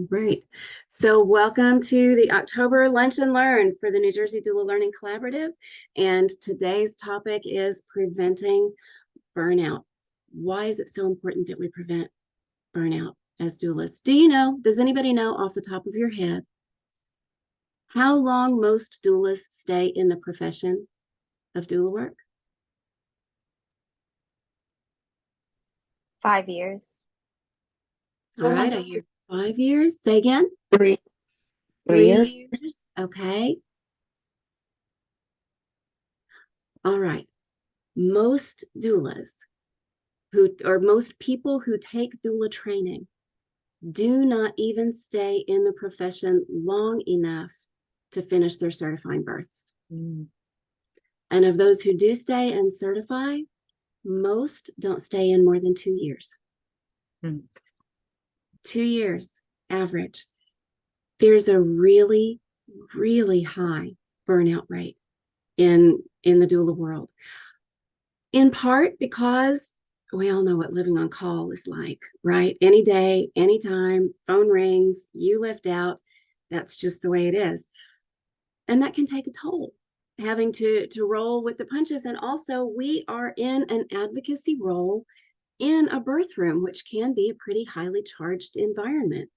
Great. So welcome to the October Lunch and Learn for the New Jersey Doula Learning Collaborative. And today's topic is preventing burnout. Why is it so important that we prevent burnout as doulas? Does anybody know off the top of your head how long most doulas stay in the profession of doula work? 5 years. All right, I hear 5 years. Say again. 3 3 years. Okay. All right. Most doulas most people who take doula training do not even stay in the profession long enough to finish their certifying births. And of those who do stay and certify, most don't stay in more than 2 years. 2 years average. There's a really, really high burnout rate in the doula world. In part because we all know what living on call is like, right? Any day, anytime, phone rings, you lift out. That's just the way it is. And that can take a toll, having to roll with the punches. And also, we are in an advocacy role in a birth room, which can be a pretty highly charged environment.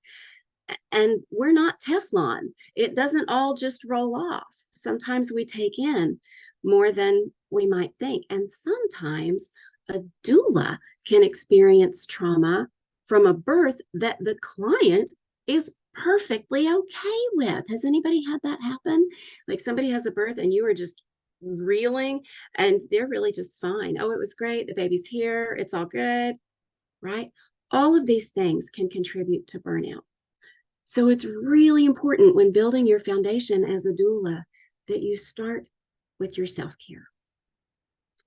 And we're not Teflon. It doesn't all just roll off. Sometimes we take in more than we might think. And sometimes a doula can experience trauma from a birth that the client is perfectly okay with. Has anybody had that happen? Like somebody has a birth and you are just reeling and they're really just fine. Oh, it was great. The baby's here. It's all good, right? All of these things can contribute to burnout. So it's really important when building your foundation as a doula that you start with your self-care.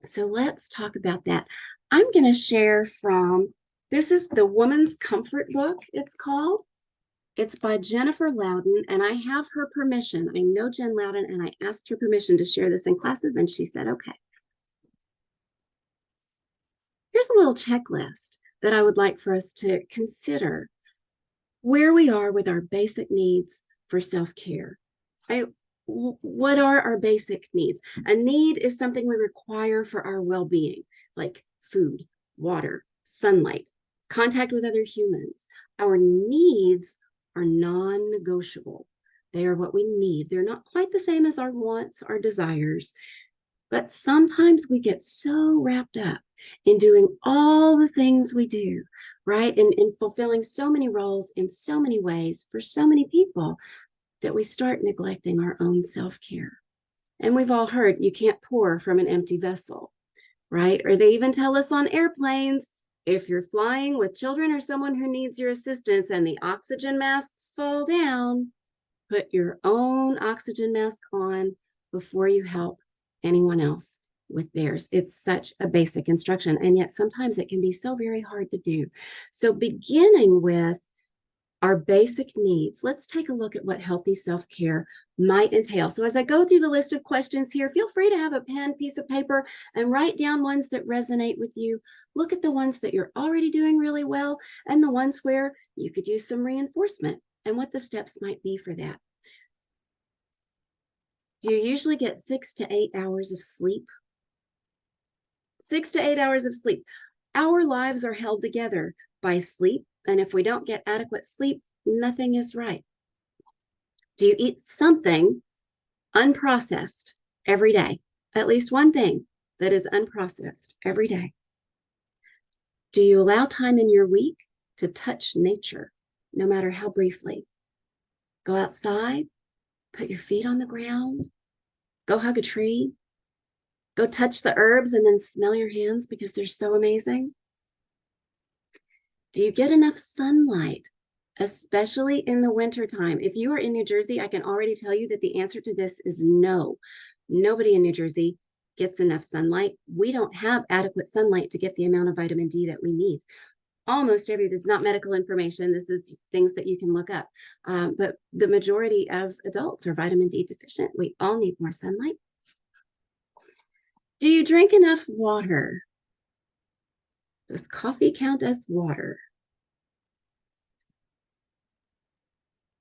So let's talk about that. I'm going to share from, this is the Woman's Comfort book, it's called. It's by Jennifer Loudon, and I have her permission. I know Jen Loudon, and I asked her permission to share this in classes, and she said, okay. Here's a little checklist that I would like for us to consider where we are with our basic needs for self-care. What are our basic needs? A need is something we require for our well-being, like food, water, sunlight, contact with other humans. Our needs are non-negotiable. They are what we need. They're not quite the same as our wants, our desires, but sometimes we get so wrapped up in doing all the things we do, right? And in fulfilling so many roles in so many ways for so many people that we start neglecting our own self-care. And we've all heard you can't pour from an empty vessel, right? Or they even tell us on airplanes, if you're flying with children or someone who needs your assistance and the oxygen masks fall down, put your own oxygen mask on before you help anyone else with theirs. It's such a basic instruction, and yet sometimes it can be so very hard to do. So beginning with our basic needs, let's take a look at what healthy self-care might entail. So as I go through the list of questions here, feel free to have a pen, piece of paper, and write down ones that resonate with you. Look at the ones that you're already doing really well and the ones where you could use some reinforcement and what the steps might be for that. Do you usually get 6 to 8 hours of sleep? 6 to 8 hours of sleep. Our lives are held together by sleep. And if we don't get adequate sleep, nothing is right. Do you eat something unprocessed every day? At least one thing that is unprocessed every day. Do you allow time in your week to touch nature, no matter how briefly? Go outside, put your feet on the ground, go hug a tree, go touch the herbs and then smell your hands because they're so amazing. Do you get enough sunlight, especially in the wintertime? If you are in New Jersey, I can already tell you that the answer to this is no. Nobody in New Jersey gets enough sunlight. We don't have adequate sunlight to get the amount of vitamin D that we need. Almost every, this is not medical information, this is things that you can look up. But the majority of adults are vitamin D deficient. We all need more sunlight. Do you drink enough water? Does coffee count as water?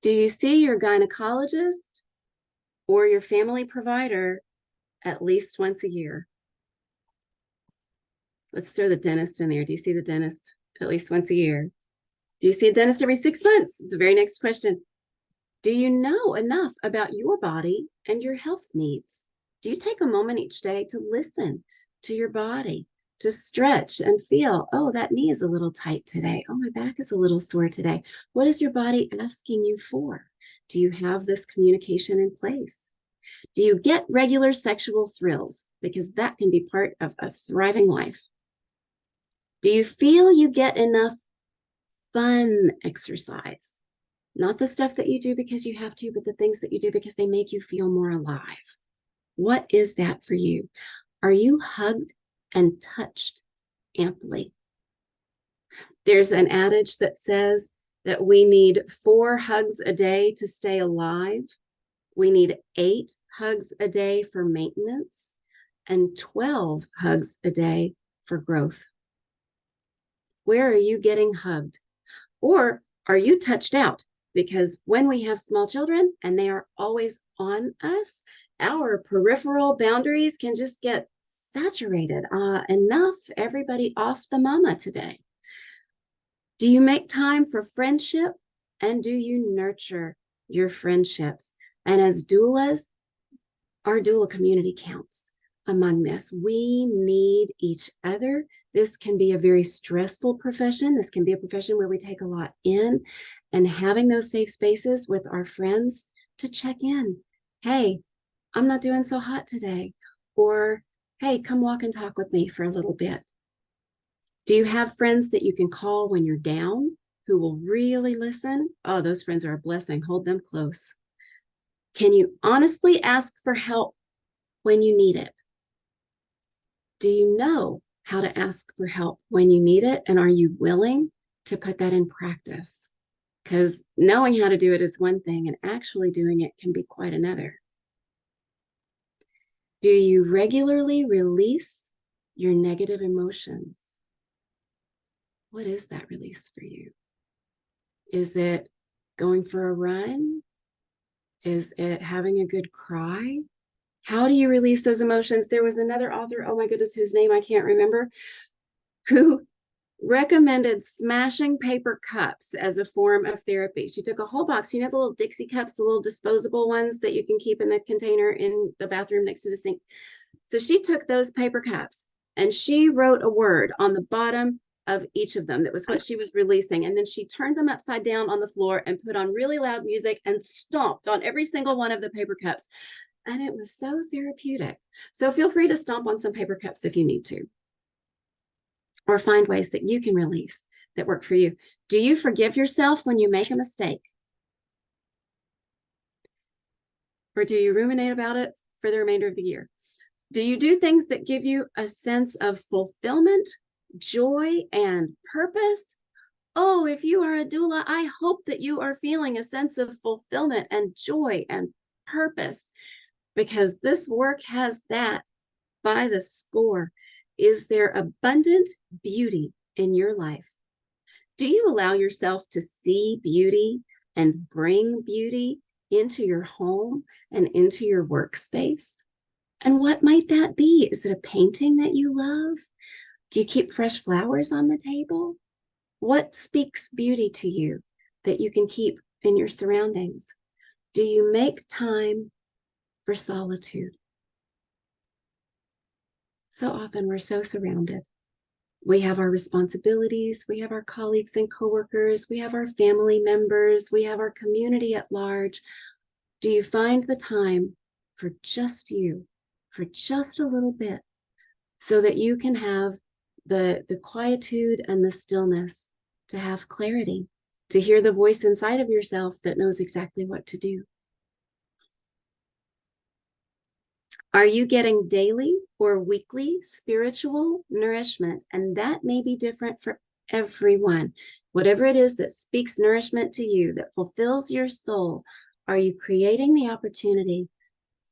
Do you see your gynecologist or your family provider at least once a year? Let's throw the dentist in there. Do you see the dentist at least once a year? Do you see a dentist every 6 months? This is the very next question. Do you know enough about your body and your health needs? Do you take a moment each day to listen to your body, to stretch and feel, oh, that knee is a little tight today. Oh, my back is a little sore today. What is your body asking you for? Do you have this communication in place? Do you get regular sexual thrills? Because that can be part of a thriving life. Do you feel you get enough fun exercise? Not the stuff that you do because you have to, but the things that you do because they make you feel more alive. What is that for you? Are you hugged and touched amply? There's an adage that says that we need 4 hugs a day to stay alive. We need 8 hugs a day for maintenance and 12 hugs a day for growth. Where are you getting hugged? Or are you touched out? Because when we have small children and they are always on us, our peripheral boundaries can just get saturated. Enough, everybody off the mama today. Do you make time for friendship? And do you nurture your friendships? And as doulas, our doula community counts among this. We need each other. This can be a very stressful profession. This can be a profession where we take a lot in, and having those safe spaces with our friends to check in. Hey, I'm not doing so hot today. Or, hey, come walk and talk with me for a little bit. Do you have friends that you can call when you're down who will really listen? Oh, those friends are a blessing. Hold them close. Can you honestly ask for help when you need it? Do you know how to ask for help when you need it? And are you willing to put that in practice? Because knowing how to do it is one thing, and actually doing it can be quite another. Do you regularly release your negative emotions? What is that release for you? Is it going for a run? Is it having a good cry? How do you release those emotions? There was another author, oh my goodness, whose name I can't remember, who recommended smashing paper cups as a form of therapy. She took a whole box, you know, the little Dixie cups, the little disposable ones that you can keep in the container in the bathroom next to the sink. So she took those paper cups and she wrote a word on the bottom of each of them. That was what she was releasing. And then she turned them upside down on the floor and put on really loud music and stomped on every single one of the paper cups. And it was so therapeutic. So feel free to stomp on some paper cups if you need to, or find ways that you can release that work for you. Do you forgive yourself when you make a mistake? Or do you ruminate about it for the remainder of the year? Do you do things that give you a sense of fulfillment, joy, and purpose? Oh, if you are a doula, I hope that you are feeling a sense of fulfillment and joy and purpose, because this work has that by the score. Is there abundant beauty in your life? Do you allow yourself to see beauty and bring beauty into your home and into your workspace? And what might that be? Is it a painting that you love? Do you keep fresh flowers on the table? What speaks beauty to you that you can keep in your surroundings? Do you make time for solitude? So often we're so surrounded. We have our responsibilities, we have our colleagues and coworkers, we have our family members, we have our community at large. Do you find the time for just you, for just a little bit, so that you can have the quietude and the stillness to have clarity, to hear the voice inside of yourself that knows exactly what to do? Are you getting daily or weekly spiritual nourishment? And that may be different for everyone. Whatever it is that speaks nourishment to you, that fulfills your soul, are you creating the opportunity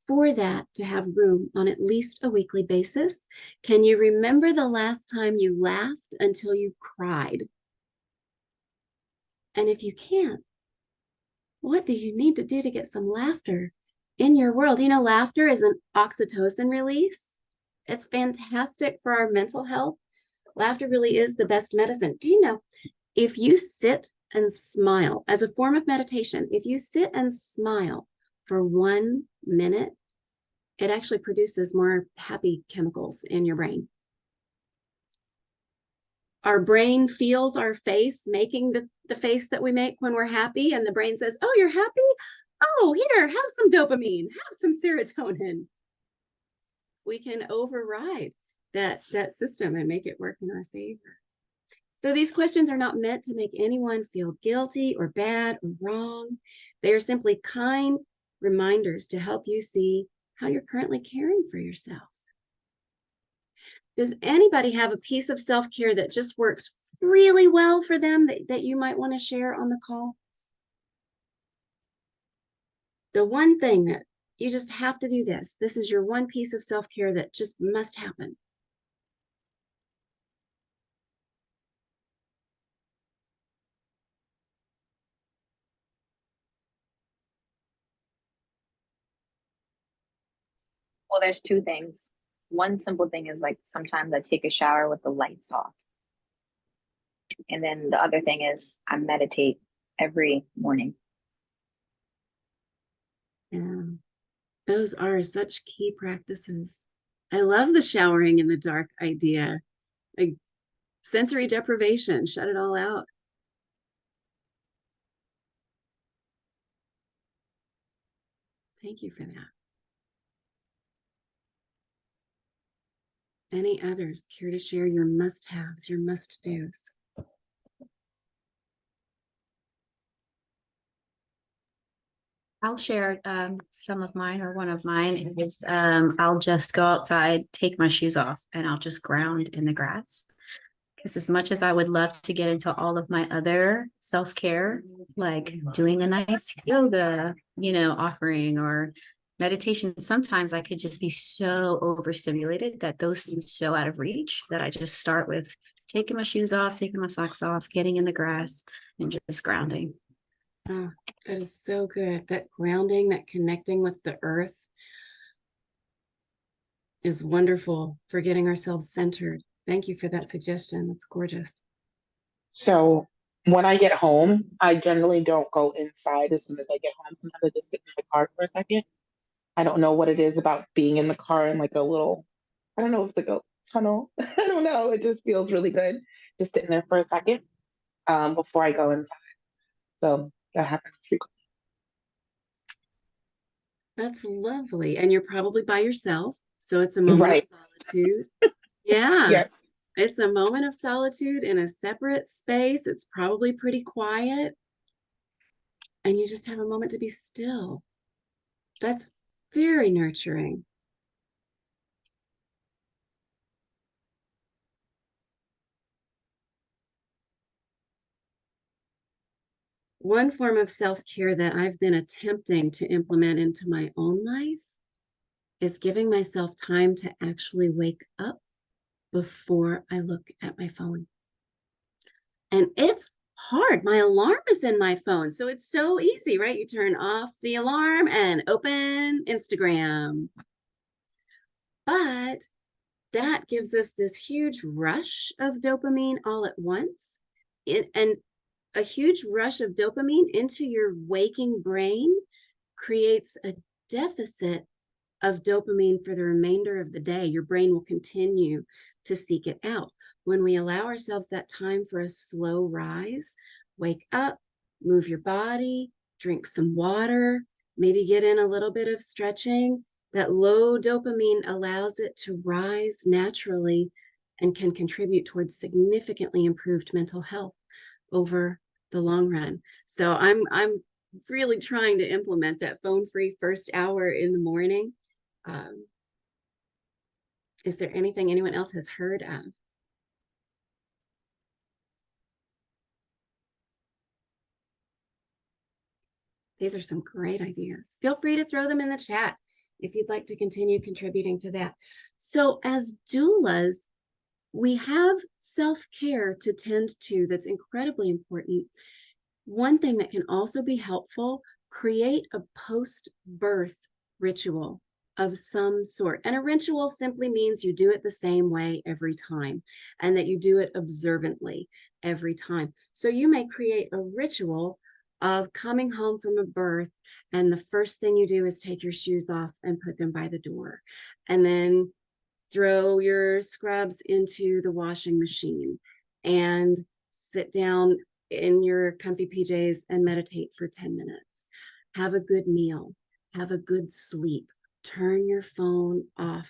for that to have room on at least a weekly basis? Can you remember the last time you laughed until you cried? And if you can't, what do you need to do to get some laughter in your world? You know, laughter is an oxytocin release. It's fantastic for our mental health. Laughter really is the best medicine. Do you know, if you sit and smile as a form of meditation, if you sit and smile for 1 minute, it actually produces more happy chemicals in your brain. Our brain feels our face making the face that we make when we're happy, and the brain says, oh, you're happy? Oh, here, have some dopamine, have some serotonin. We can override that system and make it work in our favor. So these questions are not meant to make anyone feel guilty or bad or wrong. They are simply kind reminders to help you see how you're currently caring for yourself. Does anybody have a piece of self-care that just works really well for them that you might want to share on the call? The one thing that you just have to do this. This is your one piece of self-care that just must happen. Well, there's two things. One simple thing is like sometimes I take a shower with the lights off. And then the other thing is I meditate every morning. Yeah, those are such key practices. I love the showering in the dark idea. Like sensory deprivation, shut it all out. Thank you for that. Any others care to share your must-haves, your must-dos? I'll share some of mine, or one of mine is I'll just go outside, take my shoes off, and I'll just ground in the grass. Because as much as I would love to get into all of my other self-care, like doing a nice yoga, offering or meditation, sometimes I could just be so overstimulated that those seem so out of reach that I just start with taking my shoes off, taking my socks off, getting in the grass, and just grounding. Oh, that is so good. That grounding, that connecting with the earth is wonderful for getting ourselves centered. Thank you for that suggestion. That's gorgeous. So when I get home, I generally don't go inside as soon as I get home. Sometimes I just sit in the car for a second. I don't know what it is about being in the car in like a little, I don't know if it's like a tunnel. I don't know. It just feels really good just sitting there for a second before I go inside. So that happens frequently. That's lovely. And you're probably by yourself. So it's a moment Right. of solitude. Yeah. Yeah. It's a moment of solitude in a separate space. It's probably pretty quiet. And you just have a moment to be still. That's very nurturing. One form of self-care that I've been attempting to implement into my own life is giving myself time to actually wake up before I look at my phone. And it's hard. My alarm is in my phone. So it's so easy, right? You turn off the alarm and open Instagram. But that gives us this huge rush of dopamine all at once. And a huge rush of dopamine into your waking brain creates a deficit of dopamine for the remainder of the day. Your brain will continue to seek it out. When we allow ourselves that time for a slow rise, wake up, move your body, drink some water, maybe get in a little bit of stretching, that low dopamine allows it to rise naturally and can contribute towards significantly improved mental health over the long run. So I'm really trying to implement that phone-free first hour in the morning. Is there anything anyone else has heard of? These are some great ideas. Feel free to throw them in the chat if you'd like to continue contributing to that. So as doulas, we have self-care to tend to that's incredibly important. One thing that can also be helpful create a post-birth ritual of some sort. And a ritual simply means you do it the same way every time, and that you do it observantly every time. So you may create a ritual of coming home from a birth, and the first thing you do is take your shoes off and put them by the door, and then throw your scrubs into the washing machine and sit down in your comfy PJs and meditate for 10 minutes. Have a good meal, have a good sleep, turn your phone off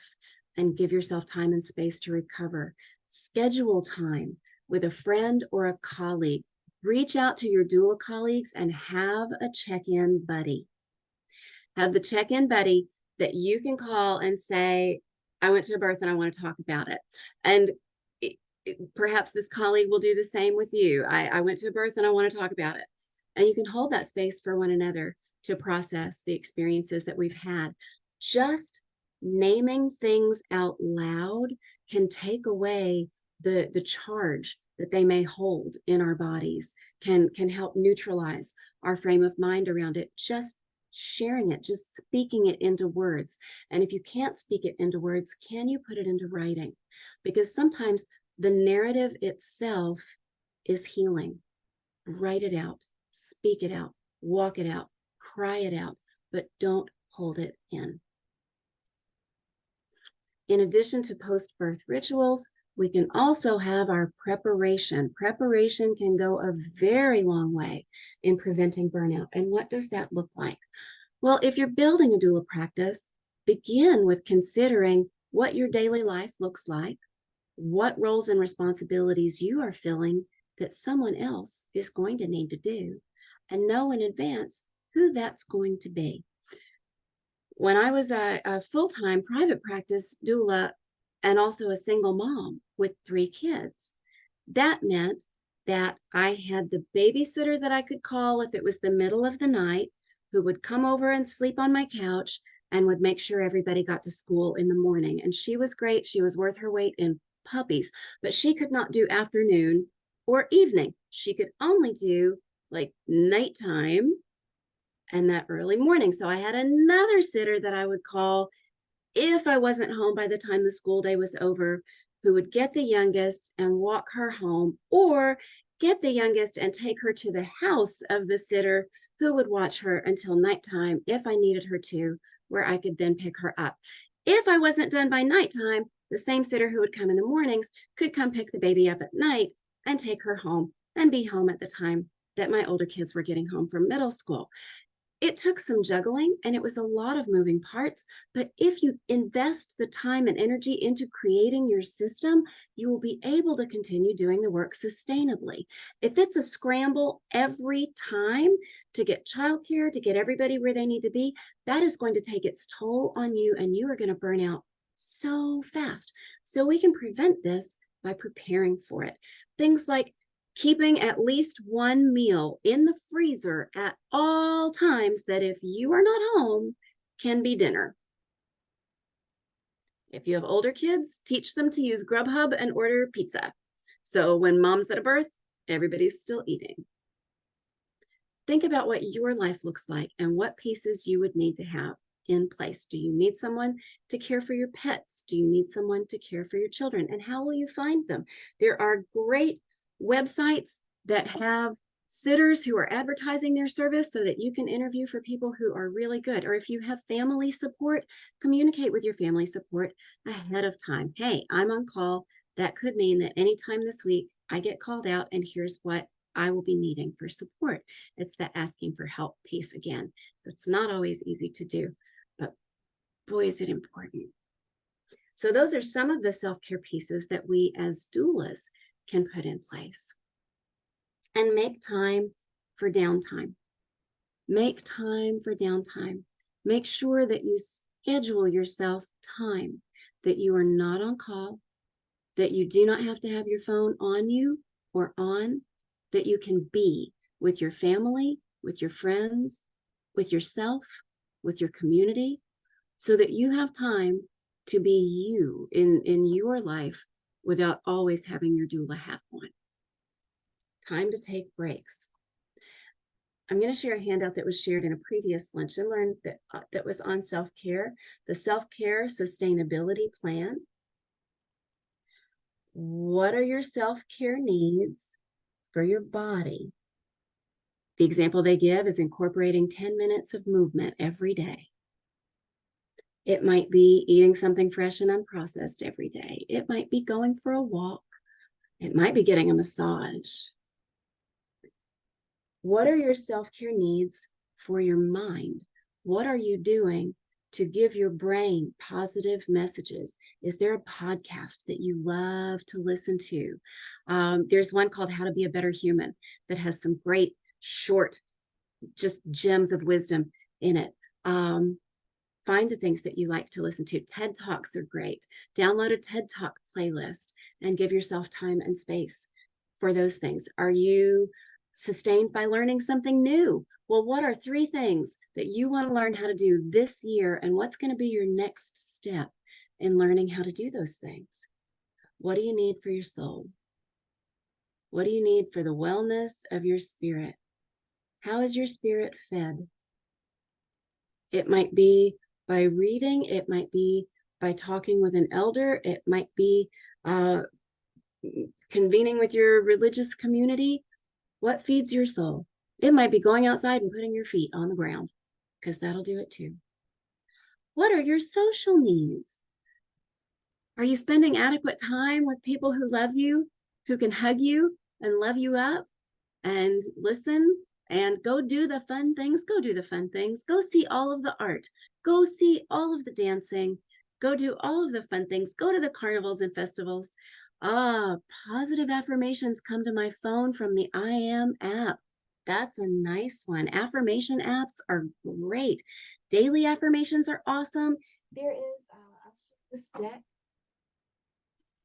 and give yourself time and space to recover. Schedule time with a friend or a colleague. Reach out to your doula colleagues and have a check-in buddy. Have the check-in buddy that you can call and say, I went to a birth and I want to talk about it. And perhaps this colleague will do the same with you. I went to a birth and I want to talk about it. And you can hold that space for one another to process the experiences that we've had. Just naming things out loud can take away the charge that they may hold in our bodies, can help neutralize our frame of mind around it. Just sharing it, just speaking it into words. And if you can't speak it into words, can you put it into writing? Because sometimes the narrative itself is healing. Write it out, speak it out, walk it out, cry it out, but don't hold it in. In addition to post-birth rituals, we can also have our preparation. Preparation can go a very long way in preventing burnout. And what does that look like? Well, if you're building a doula practice, begin with considering what your daily life looks like, what roles and responsibilities you are filling that someone else is going to need to do, and know in advance who that's going to be. When I was a full-time private practice doula and also a single mom with 3 kids, that meant that I had the babysitter that I could call if it was the middle of the night, who would come over and sleep on my couch and would make sure everybody got to school in the morning. And she was great. She was worth her weight in puppies, but she could not do afternoon or evening. She could only do like nighttime and that early morning. So I had another sitter that I would call if I wasn't home by the time the school day was over, who would get the youngest and walk her home, or get the youngest and take her to the house of the sitter who would watch her until nighttime if I needed her to, where I could then pick her up. If I wasn't done by nighttime, the same sitter who would come in the mornings could come pick the baby up at night and take her home and be home at the time that my older kids were getting home from middle school. It took some juggling and it was a lot of moving parts, but if you invest the time and energy into creating your system, you will be able to continue doing the work sustainably. If it's a scramble every time to get childcare, to get everybody where they need to be, that is going to take its toll on you and you are going to burn out so fast. So we can prevent this by preparing for it. Things like keeping at least one meal in the freezer at all times that if you are not home can be dinner. If you have older kids, teach them to use Grubhub and order pizza. So when mom's at a birth, everybody's still eating. Think about what your life looks like and what pieces you would need to have in place. Do you need someone to care for your pets? Do you need someone to care for your children? And how will you find them? There are great websites that have sitters who are advertising their service so that you can interview for people who are really good. Or if you have family support, communicate with your family support ahead of time. Hey, I'm on call. That could mean that anytime this week I get called out and here's what I will be needing for support. It's that asking for help piece again. That's not always easy to do, but boy, is it important. So those are some of the self-care pieces that we as doulas can put in place. And make time for downtime. Make time for downtime. Make sure that you schedule yourself time, that you are not on call, that you do not have to have your phone on you or on, that you can be with your family, with your friends, with yourself, with your community, so that you have time to be you in your life without always having your doula hat on. Time to take breaks. I'm going to share a handout that was shared in a previous lunch and learn that was on self-care, the self-care sustainability plan. What are your self-care needs for your body? The example they give is incorporating 10 minutes of movement every day. It might be eating something fresh and unprocessed every day. It might be going for a walk. It might be getting a massage. What are your self-care needs for your mind? What are you doing to give your brain positive messages? Is there a podcast that you love to listen to? There's one called How to Be a Better Human that has some great short, just gems of wisdom in it. Find the things that you like to listen to. TED Talks are great. Download a TED Talk playlist and give yourself time and space for those things. Are you sustained by learning something new? Well, what are 3 things that you want to learn how to do this year, and what's going to be your next step in learning how to do those things? What do you need for your soul? What do you need for the wellness of your spirit? How is your spirit fed? It might be by reading, it might be by talking with an elder, it might be convening with your religious community. What feeds your soul? It might be going outside and putting your feet on the ground, because that'll do it too. What are your social needs? Are you spending adequate time with people who love you, who can hug you and love you up and listen and go do the fun things? Go do the fun things. Go see all of the art. Go see all of the dancing. Go do all of the fun things. Go to the carnivals and festivals. Positive affirmations come to my phone from the I Am app. That's a nice one. Affirmation apps are great. Daily affirmations are awesome. There is this deck.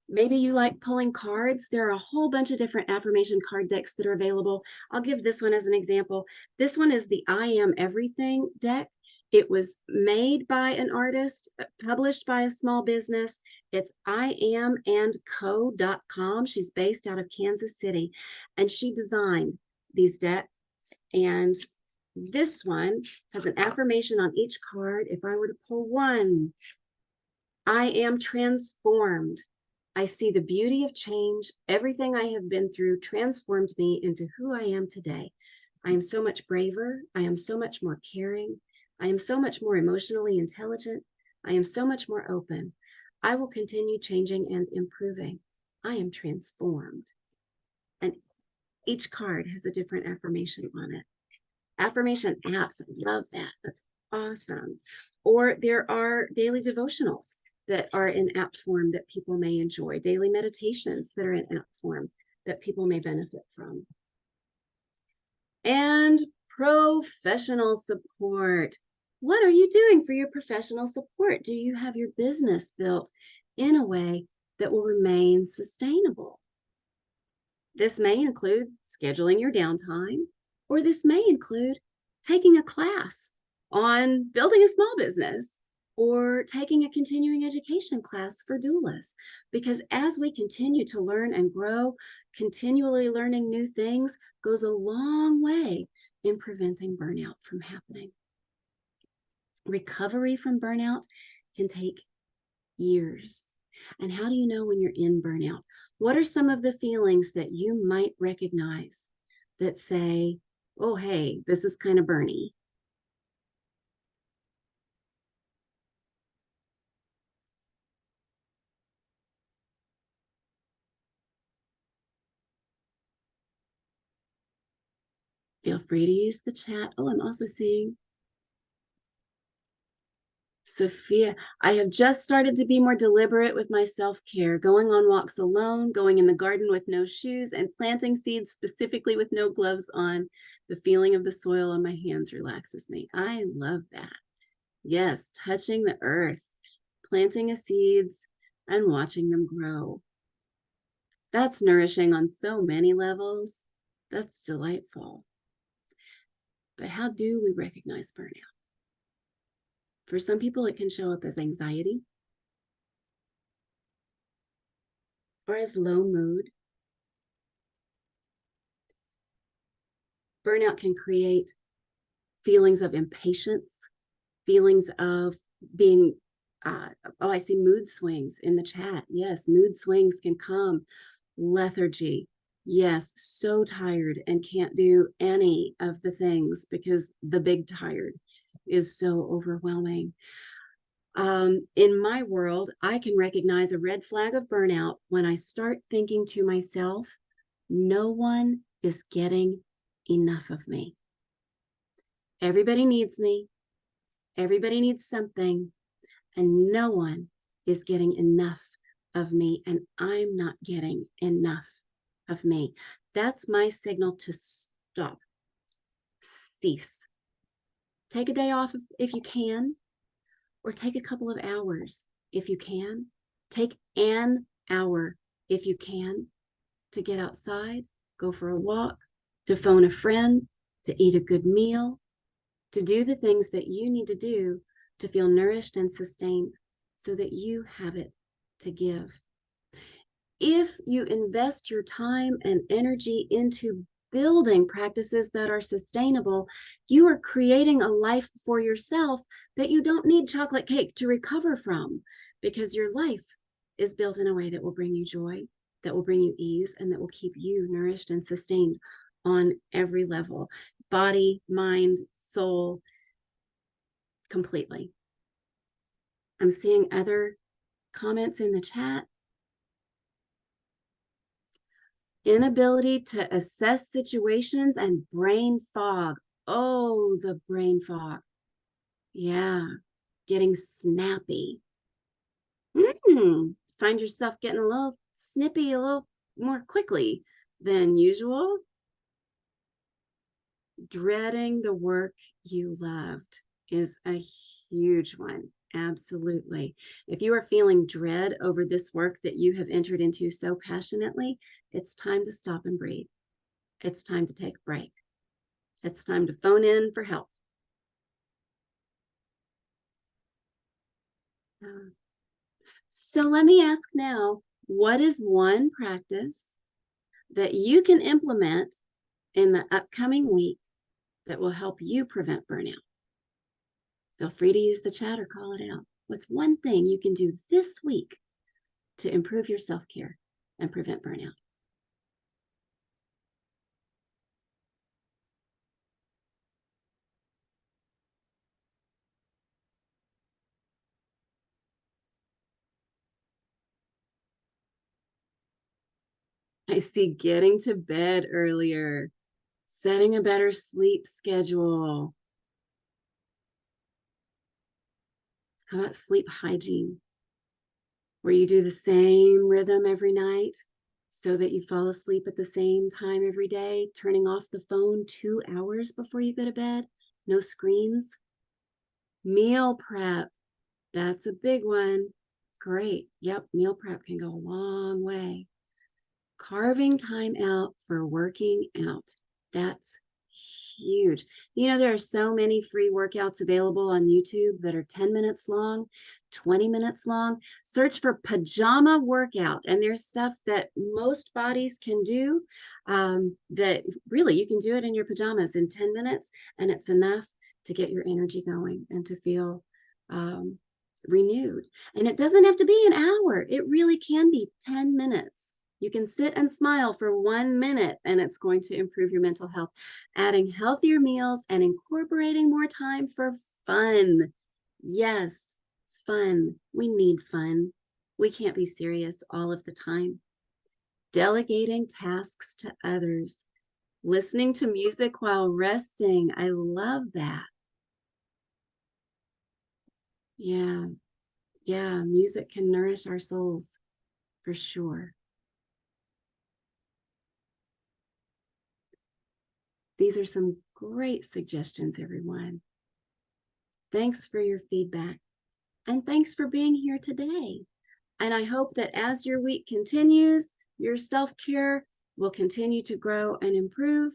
Maybe you like pulling cards. There are a whole bunch of different affirmation card decks that are available. I'll give this one as an example. This one is the I Am Everything deck. It was made by an artist, published by a small business. It's iamandco.com. She's based out of Kansas City, and she designed these decks. And this one has an affirmation on each card. If I were to pull one, I am transformed. I see the beauty of change. Everything I have been through transformed me into who I am today. I am so much braver. I am so much more caring. I am so much more emotionally intelligent. I am so much more open. I will continue changing and improving. I am transformed. And each card has a different affirmation on it. Affirmation apps, I love that. That's awesome. Or there are daily devotionals that are in app form that people may enjoy, daily meditations that are in app form that people may benefit from. And professional support. What are you doing for your professional support? Do you have your business built in a way that will remain sustainable? This may include scheduling your downtime, or this may include taking a class on building a small business, or taking a continuing education class for doulas. Because as we continue to learn and grow, continually learning new things goes a long way in preventing burnout from happening. Recovery from burnout can take years. And how do you know when you're in burnout? What are some of the feelings that you might recognize that say, oh, hey, this is kind of burny? Feel free to use the chat. Oh, I'm also seeing Sophia. I have just started to be more deliberate with my self-care, going on walks alone, going in the garden with no shoes, and planting seeds specifically with no gloves on. The feeling of the soil on my hands relaxes me. I love that. Yes, touching the earth, planting a seeds and watching them grow. That's nourishing on so many levels. That's delightful. But how do we recognize burnout? For some people, it can show up as anxiety or as low mood. Burnout can create feelings of impatience, feelings of being, I see mood swings in the chat. Yes, mood swings can come. Lethargy. Yes, so tired and can't do any of the things because the big tired is so overwhelming. In my world, I can recognize a red flag of burnout when I start thinking to myself, no one is getting enough of me. Everybody needs me. Everybody needs something, and no one is getting enough of me, and I'm not getting enough of me. That's my signal to stop, cease. Take a day off if you can, or take a couple of hours if you can. Take an hour if you can to get outside, go for a walk, to phone a friend, to eat a good meal, to do the things that you need to do to feel nourished and sustained so that you have it to give. If you invest your time and energy into building practices that are sustainable, you are creating a life for yourself that you don't need chocolate cake to recover from, because your life is built in a way that will bring you joy, that will bring you ease, and that will keep you nourished and sustained on every level, body, mind, soul, completely. I'm seeing other comments in the chat. Inability to assess situations and brain fog. Oh, the brain fog. Yeah, getting snappy. Find yourself getting a little snippy a little more quickly than usual. Dreading the work you loved is a huge one. Absolutely. If you are feeling dread over this work that you have entered into so passionately, it's time to stop and breathe. It's time to take a break. It's time to phone in for help. So let me ask now, what is one practice that you can implement in the upcoming week that will help you prevent burnout? Feel free to use the chat or call it out. What's one thing you can do this week to improve your self-care and prevent burnout? I see getting to bed earlier, setting a better sleep schedule. How about sleep hygiene, where you do the same rhythm every night so that you fall asleep at the same time every day, turning off the phone 2 hours before you go to bed, no screens. Meal prep, that's a big one. Great. Yep, meal prep can go a long way. Carving time out for working out, that's huge. You know, there are so many free workouts available on YouTube that are 10 minutes long, 20 minutes long. Search for pajama workout, and there's stuff that most bodies can do that really you can do it in your pajamas in 10 minutes, and it's enough to get your energy going and to feel renewed. And it doesn't have to be an hour. It really can be 10 minutes. You can sit and smile for 1 minute, and it's going to improve your mental health. Adding healthier meals and incorporating more time for fun. Yes, fun. We need fun. We can't be serious all of the time. Delegating tasks to others. Listening to music while resting. I love that. Yeah, music can nourish our souls for sure. These are some great suggestions, everyone. Thanks for your feedback, and thanks for being here today. And I hope that as your week continues, your self-care will continue to grow and improve,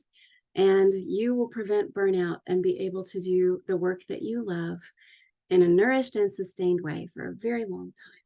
and you will prevent burnout and be able to do the work that you love in a nourished and sustained way for a very long time.